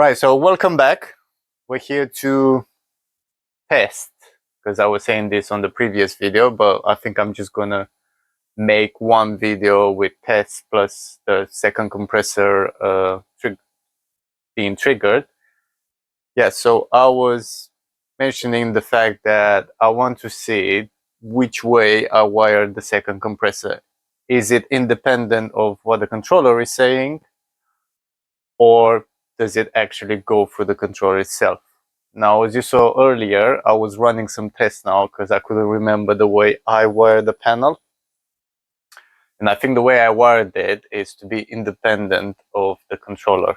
Right, so welcome back. We're here to test, because I was saying this on the previous video, but I think I'm just gonna make one video with tests plus the second compressor being triggered. Yeah, so I was mentioning the fact that I want to see which way I wire the second compressor. Is it independent of what the controller is saying, or does it actually go through the controller itself? Now, as you saw earlier, I was running some tests now because I couldn't remember the way I wired the panel. And I think the way I wired it is to be independent of the controller.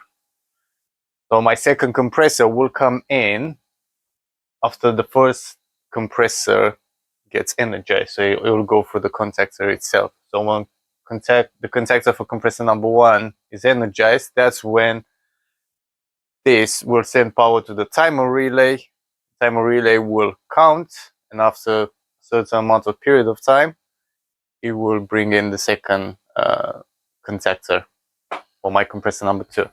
So my second compressor will come in after the first compressor gets energized. So it will go through the contactor itself. So when the contactor for compressor number 1 is energized, that's when this will send power to the timer relay. Timer relay will count, and after a certain amount of period of time, it will bring in the second contactor for my compressor number 2.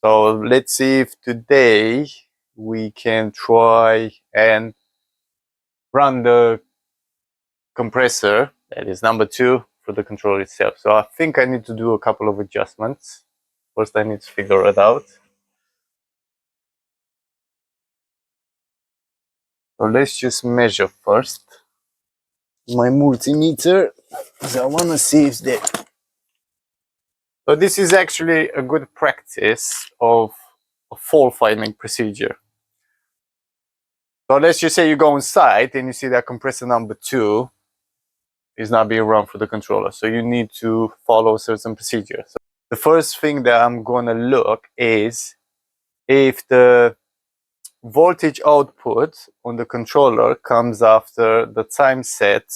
So let's see if today we can try and run the compressor, that is number 2, for the controller itself. So I think I need to do a couple of adjustments. First I need to figure it out. So let's just measure first my multimeter, because I want to see if they... So this is actually a good practice of a fault finding procedure. So let's just say you go inside and you see that compressor number 2 is not being run for the controller. So you need to follow a certain procedure. So the first thing that I'm going to look is if the voltage output on the controller comes after the time set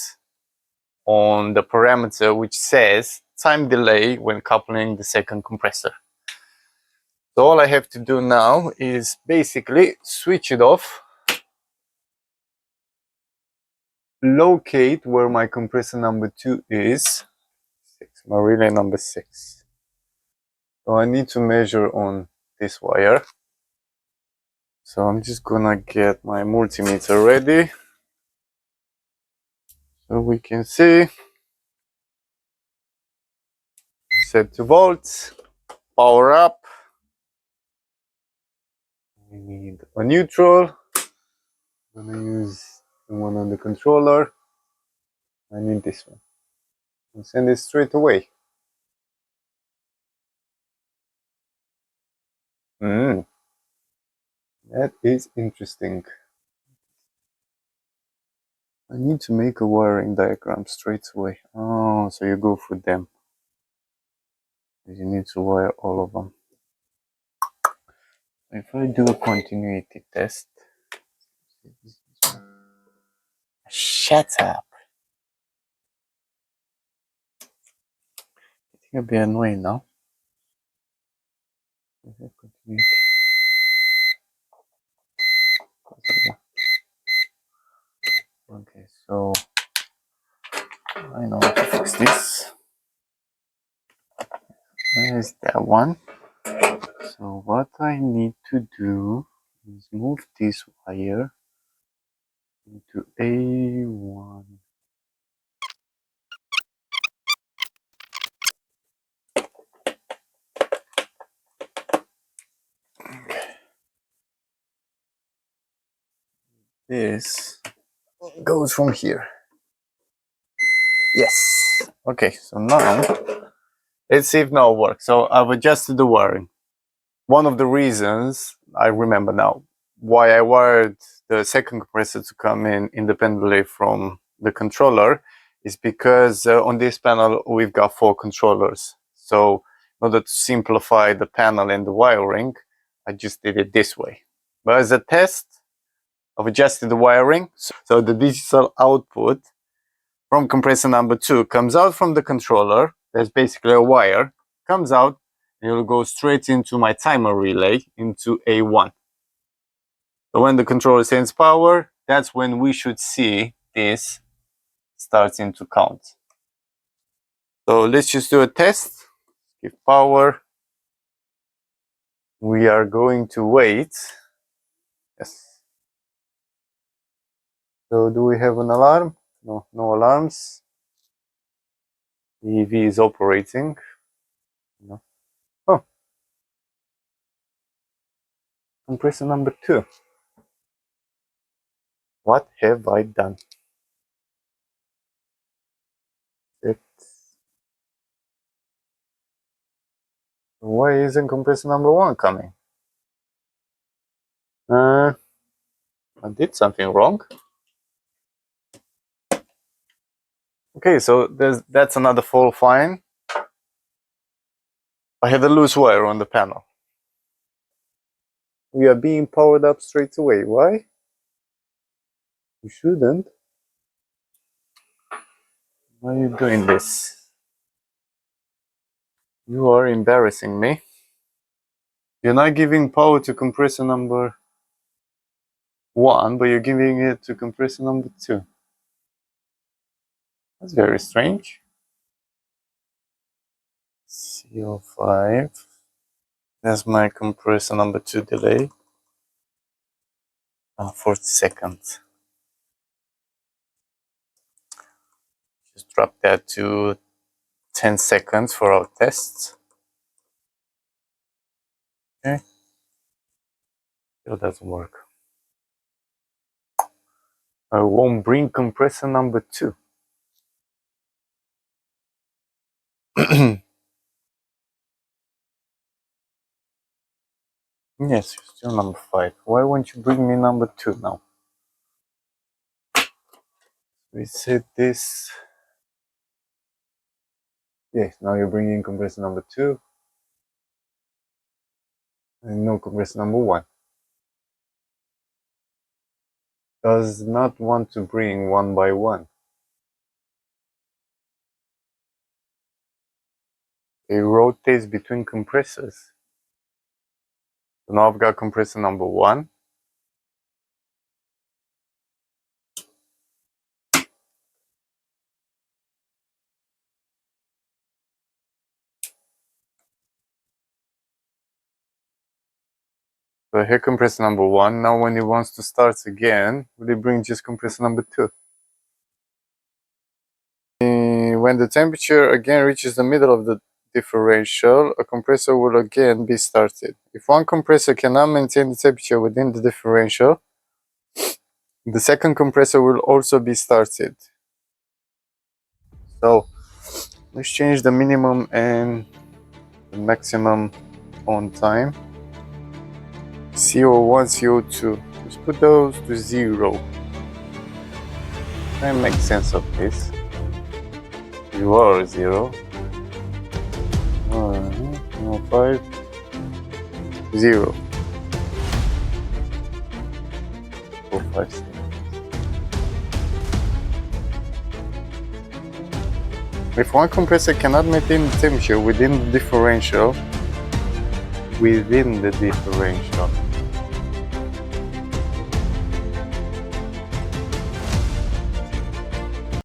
on the parameter which says time delay when coupling the second compressor. So all I have to do now is basically switch it off, locate where my compressor number 2 is, my relay number 6. So I need to measure on this wire. So I'm just gonna get my multimeter ready so we can see. Set to volts, power up. We need a neutral. I'm gonna use the one on the controller. I need this one. I'll send it straight away. That is interesting. I need to make a wiring diagram straight away. Oh, so you go through them. You need to wire all of them. If I do a continuity test. Shut up. I think it'll be annoying now. Okay, so I know how to fix this. There's that one. So what I need to do is move this wire into A1. This goes from here. Yes. Okay, so now let's see if now it works. So I've adjusted the wiring. One of the reasons I remember now why I wired the second compressor to come in independently from the controller is because on this panel we've got 4 controllers. So in order to simplify the panel and the wiring, I just did it this way. But as a test, I've adjusted the wiring. So the digital output from compressor number 2 comes out from the controller. There's basically a wire, comes out, and it will go straight into my timer relay into A1. So when the controller sends power, that's when we should see this starting to count. So let's just do a test. Give power. We are going to wait. Yes. So do we have an alarm? No, no alarms. The EV is operating. No. Oh. Compressor number 2. What have I done? Why isn't compressor number 1 coming? I did something wrong. Okay, so that's another fault fine. I had a loose wire on the panel. We are being powered up straight away. Why? You shouldn't. Why are you doing this? You are embarrassing me. You're not giving power to compressor number 1, but you're giving it to compressor number 2. That's very strange. CO5. That's my compressor number 2 delay. 40 seconds. Just drop that to 10 seconds for our tests. Okay. Still doesn't work. I won't bring compressor number 2. Yes, you're still number 5. Why won't you bring me number 2 now? We said this. Yes, now you're bringing compressor number 2. And no compressor number 1. Does not want to bring one by one. It rotates between compressors. So now I've got compressor number 1. So here compressor number 1. Now when it wants to start again, will it bring just compressor number 2? When the temperature again reaches the middle of the differential, a compressor will again be started. If one compressor cannot maintain the temperature within the differential, the second compressor will also be started. So let's change the minimum and the maximum on time. CO1, CO2. Let's put those to 0. Try and make sense of this. You are 0. 5. 0. 4, 5, 6. If one compressor cannot maintain the temperature within the differential,